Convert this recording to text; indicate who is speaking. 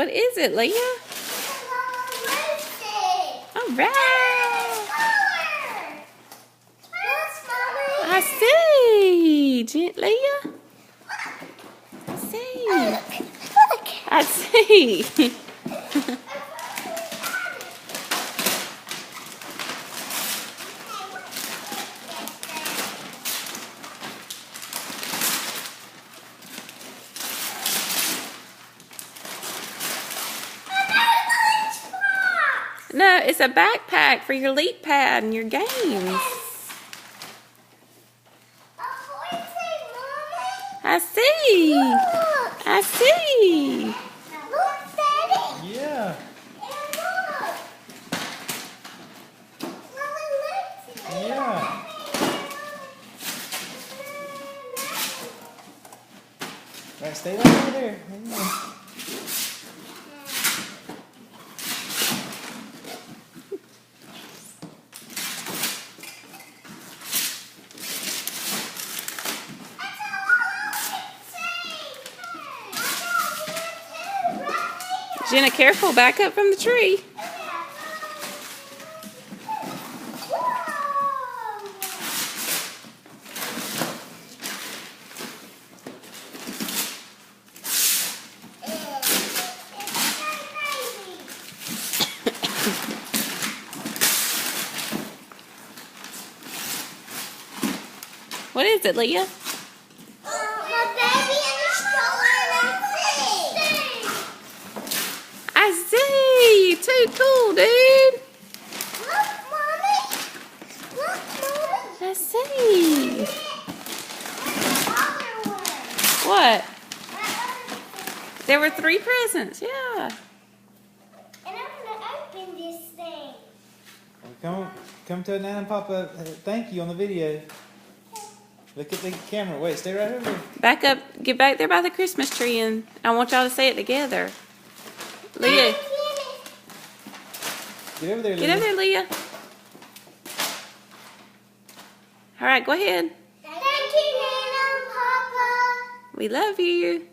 Speaker 1: What is it, Leah? All right. I see. Leah. I see.
Speaker 2: Look.
Speaker 1: I see. No, it's a backpack for your leap pad and your games. I see.
Speaker 2: Look.
Speaker 1: I see.
Speaker 2: Look, Daddy.
Speaker 3: Yeah.
Speaker 2: And look.
Speaker 3: Yeah. Right, stay right over there.
Speaker 1: Jenna, careful. Back up from the tree. What is it, Leah?
Speaker 2: My baby in the stroller and
Speaker 1: I see. Too cool, dude.
Speaker 2: Look, Mommy. Look, Mommy.
Speaker 1: I see.
Speaker 2: Other one.
Speaker 1: What?
Speaker 2: That other one.
Speaker 1: There were 3 presents. Yeah.
Speaker 2: And I'm going to open this thing.
Speaker 3: Come to Nana and Papa. Thank you on the video. Look at the camera. Wait, stay right over there.
Speaker 1: Back up. Get back there by the Christmas tree, and I want y'all to say it together. Leah.
Speaker 3: Get over there, Leah.
Speaker 1: Get over there, Leah. All right, go ahead.
Speaker 2: Thank you, Nana and Papa.
Speaker 1: We love you.